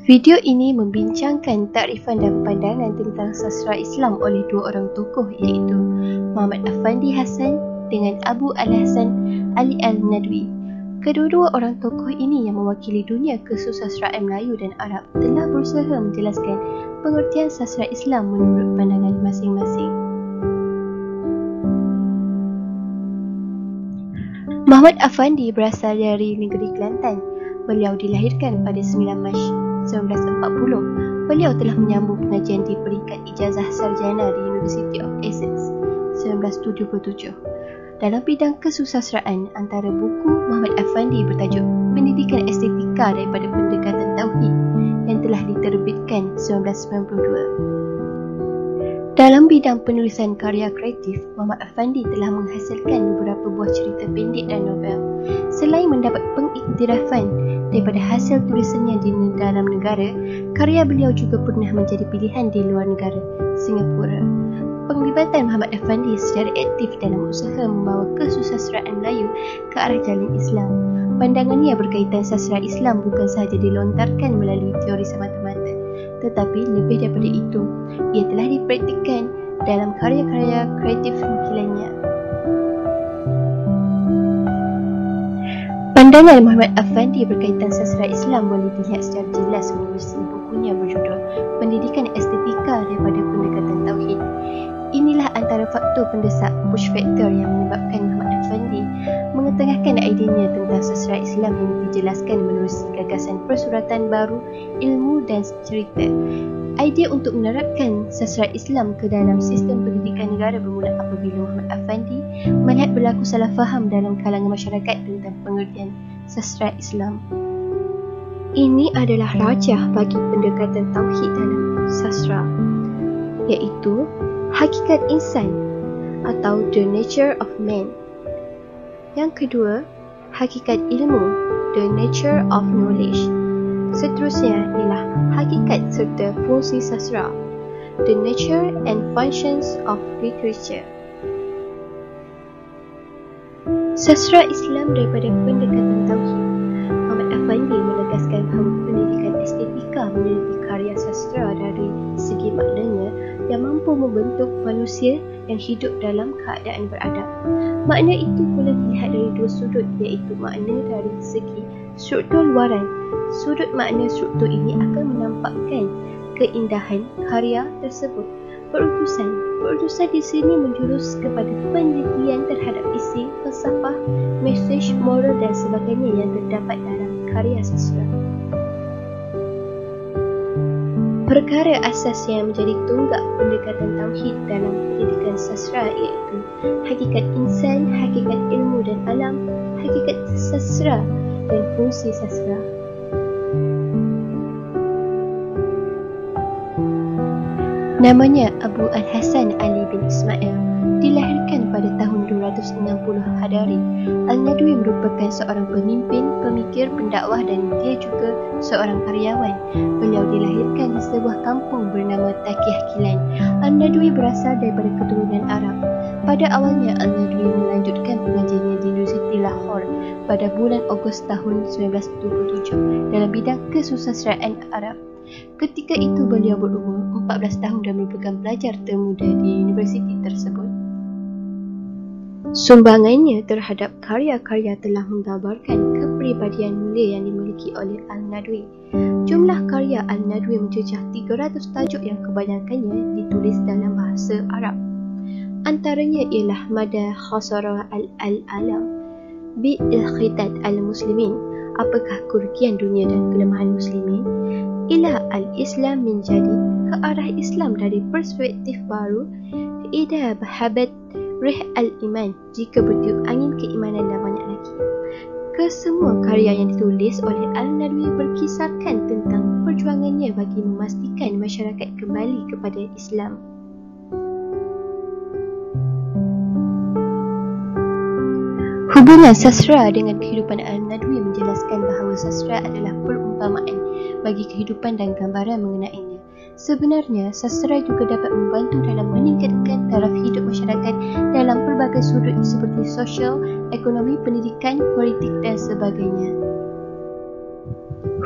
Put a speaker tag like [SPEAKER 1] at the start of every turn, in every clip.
[SPEAKER 1] Video ini membincangkan takrifan dan pandangan tentang sastra Islam oleh dua orang tokoh iaitu Muhammad Afandi Hassan dengan Abu Al-Hasan Ali Al-Nadwi. Kedua-dua orang tokoh ini yang mewakili dunia kesusastraan Melayu dan Arab telah berusaha menjelaskan pengertian sastra Islam menurut pandangan masing-masing. Muhammad Afandi berasal dari negeri Kelantan. Beliau dilahirkan pada 9 Mac 1940. Beliau telah menyambung pengajian di peringkat ijazah sarjana di University of Essex 1977. Dalam bidang kesusastraan, antara buku Muhammad Afandi bertajuk Pendidikan Estetika daripada Pendekatan Tauhid yang telah diterbitkan 1992. Dalam bidang penulisan karya kreatif, Muhammad Afandi telah menghasilkan beberapa buah cerita pendek dan novel. Selain mendapat pengiktirafan daripada hasil tulisannya di dalam negara, karya beliau juga pernah menjadi pilihan di luar negara, Singapura. Penglibatan Muhammad Afandi secara aktif dalam usaha membawa kesusastraan Melayu ke arah jalan Islam. Pandangannya berkaitan sastra Islam bukan sahaja dilontarkan melalui teori semata-mata, tetapi lebih daripada itu, ia telah dipraktikkan dalam karya-karya kreatif nukilannya. Pandangan Muhammad Afandi berkaitan sastra Islam boleh dilihat secara jelas melalui bukunya berjudul Pendidikan Estetika daripada Pendekatan Tauhid. Inilah antara faktor pendesak push factor yang menyebabkan Muhammad Afandi mengetengahkan idenya tentang sastra Islam yang dijelaskan menerusi gagasan persuratan baru, ilmu dan cerita. Idea untuk menerapkan sastra Islam ke dalam sistem pendidikan negara bermula apabila Muhammad Afandi melihat berlaku salah faham dalam kalangan masyarakat tentang pengertian sastra Islam. Ini adalah rajah bagi pendekatan tauhid dalam sastra, iaitu hakikat insan atau the nature of man. Yang kedua, hakikat ilmu, the nature of knowledge. Seterusnya ialah hakikat serta fungsi sastra, the nature and functions of literature. Sastra Islam daripada pendekatan tauhid. Muhammad Afandi menegaskan bahawa pendidikan estetika meneliti karya sastra dari segi maknanya yang mampu membentuk manusia yang hidup dalam keadaan beradab. Makna itu boleh dilihat dari dua sudut, iaitu makna dari segi struktur luaran. Sudut makna struktur ini akan menampakkan keindahan karya tersebut. Berutusan di sini menjurus kepada penelitian terhadap isi, falsafah, mesej, moral dan sebagainya yang terdapat dalam karya sastra. Perkara asas yang menjadi tunggak pendekatan tauhid dalam pendidikan sastra iaitu hakikat insan, hakikat ilmu dan alam, hakikat sastra dan fungsi sastra. Namanya Abu Al-Hasan Ali bin Ismail, dilahirkan pada tahun 260 Hadari. Al-Nadwi merupakan seorang pemimpin, pemikir, pendakwah dan dia juga seorang karyawan. Beliau dilahirkan di sebuah kampung bernama Takiyah Kilan. Al-Nadwi berasal daripada keturunan Arab. Pada awalnya, Al-Nadwi melanjutkan pengajiannya di Universiti Lahore pada bulan Ogos tahun 1927 dalam bidang kesusastraan Arab. Ketika itu beliau berumur 14 tahun dan merupakan pelajar termuda di universiti tersebut. Sumbangannya terhadap karya-karya telah menggambarkan kepribadian mulia yang dimiliki oleh Al-Nadwi. Jumlah karya Al-Nadwi mencecah 300 tajuk yang kebanyakannya ditulis dalam bahasa Arab. Antaranya ialah Mada Khasara Al-Alam, Bi'il-Khitat Al-Muslimin, apakah kerugian dunia dan kelemahan muslimin, Ila Al-Islam menjadi ke arah Islam dari perspektif baru, Ida Bahabat Rih Al-Iman, jika bertiup angin keimanan dan banyak lagi. Kesemua karya yang ditulis oleh Al-Nadwi berkisarkan tentang perjuangannya bagi memastikan masyarakat kembali kepada Islam. Hubungan sastra dengan kehidupan Al-Nadwi menjelaskan bahawa sastra adalah perumpamaan bagi kehidupan dan gambaran mengenainya. Sebenarnya, sastra juga dapat membantu dalam meningkatkan taraf hidup masyarakat dalam pelbagai sudut seperti sosial, ekonomi, pendidikan, politik dan sebagainya.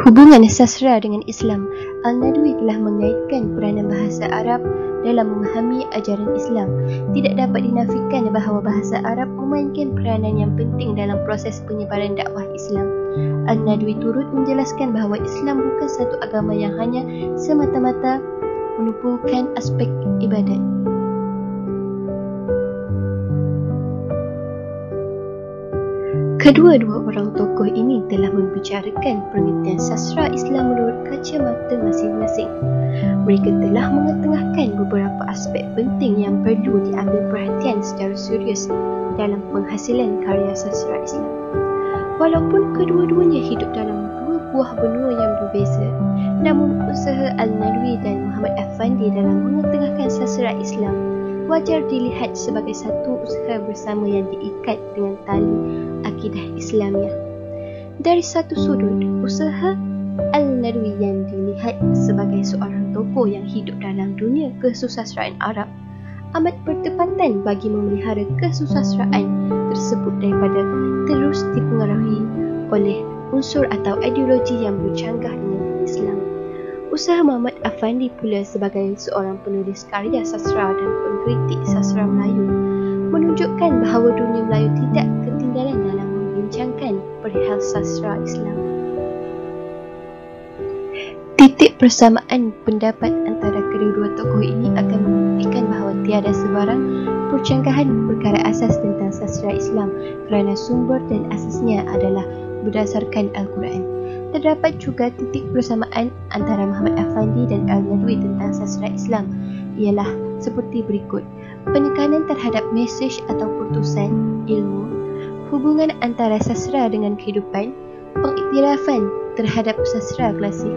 [SPEAKER 1] Hubungan sastra dengan Islam. Al-Nadwi telah mengaitkan peranan bahasa Arab dalam memahami ajaran Islam. Tidak dapat dinafikan bahawa bahasa Arab memainkan peranan yang penting dalam proses penyebaran dakwah Islam. Al-Nadwi turut menjelaskan bahawa Islam bukan satu agama yang hanya semata-mata menumpukan aspek ibadat. Kedua-dua orang tokoh ini telah membicarakan pengertian sastra Islam menurut kacamata masing-masing. Mereka telah mengetengahkan beberapa aspek penting yang perlu diambil perhatian secara serius dalam penghasilan karya sastra Islam. Walaupun kedua-duanya hidup dalam dua buah benua yang berbeza, namun usaha Al-Nadwi dan Muhammad Afandi dalam mengetengahkan sastra Islam wajar dilihat sebagai satu usaha bersama yang diikat dengan tali akidah Islamiah. Dari satu sudut, usaha Al-Nadwi yang dilihat sebagai seorang tokoh yang hidup dalam dunia kesusastraan Arab amat bertepatan bagi memelihara kesusastraan tersebut daripada terus dipengaruhi oleh unsur atau ideologi yang bercanggah dengan Islam. Usaha Muhammad Afandi pula sebagai seorang penulis karya sastra dan pengkritik sastra Melayu menunjukkan bahawa dunia Melayu tidak ketinggalan dalam membincangkan perihal sastra Islam. Titik persamaan pendapat antara kedua-dua tokoh ini akan membuktikan bahawa tiada sebarang percanggahan perkara asas tentang sastra Islam kerana sumber dan asasnya adalah berdasarkan Al-Quran. Terdapat juga titik persamaan antara Muhammad Afandi dan Al-Nadwi tentang sastra Islam ialah seperti berikut: penekanan terhadap mesej atau putusan ilmu, hubungan antara sastra dengan kehidupan, pengiktirafan terhadap sastra klasik.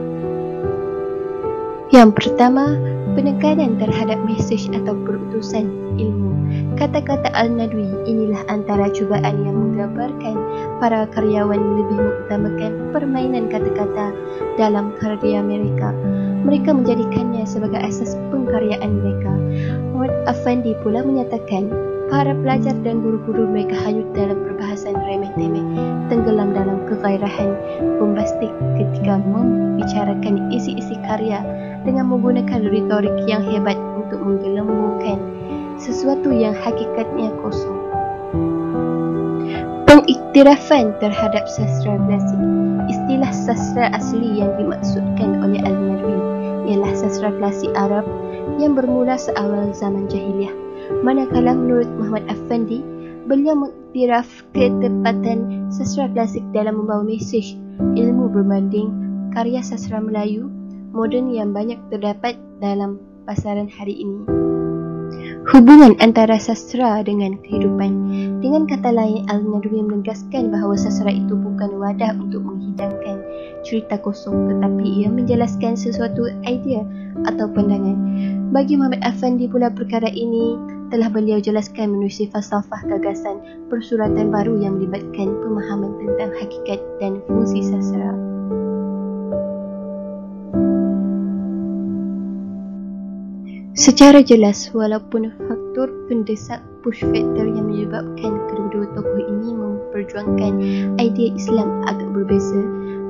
[SPEAKER 1] Yang pertama, penekanan terhadap mesej atau perutusan ilmu. Kata-kata Al-Nadwi inilah antara cubaan yang menggambarkan para karyawan lebih mengutamakan permainan kata-kata dalam karya mereka. Mereka menjadikannya sebagai asas pengkaryaan mereka. Muhammad Afandi pula menyatakan para pelajar dan guru-guru mereka hanyut dalam perbahasan remeh-temeh, tenggelam dalam kegairahan bombastik ketika membicarakan isi-isi karya dengan menggunakan retorik yang hebat untuk menggelembungkan sesuatu yang hakikatnya kosong. Pengiktirafan terhadap sastra klasik. Istilah sastra asli yang dimaksudkan oleh Al-Nadwi ialah sastra klasik Arab yang bermula seawal zaman jahiliah. Manakala menurut Muhammad Afandi, beliau mengiktiraf ketepatan sastra klasik dalam membawa mesej ilmu berbanding karya sastra Melayu moden yang banyak terdapat dalam pasaran hari ini. Hubungan antara sastra dengan kehidupan. Dengan kata lain, Al-Nadwi menegaskan bahawa sastra itu bukan wadah untuk menghidangkan cerita kosong, tetapi ia menjelaskan sesuatu idea atau pandangan. Bagi Muhammad Afandi pula, perkara ini telah beliau jelaskan menerusi falsafah gagasan persuratan baru yang melibatkan pemahaman tentang hakikat dan fungsi sastra. Secara jelas, walaupun faktor pendesak push factor yang menyebabkan kedua-dua tokoh ini memperjuangkan idea Islam agak berbeza,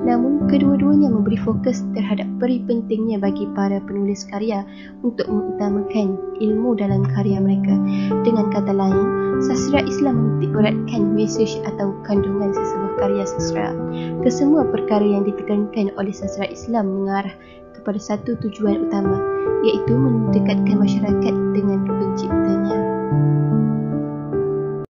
[SPEAKER 1] namun kedua-duanya memberi fokus terhadap peri pentingnya bagi para penulis karya untuk mengutamakan ilmu dalam karya mereka. Dengan kata lain, sastra Islam menitikberatkan mesej atau kandungan sesebuah karya sastra. Kesemua perkara yang ditekankan oleh sastra Islam mengarah kepada satu tujuan utama, iaitu mendekatkan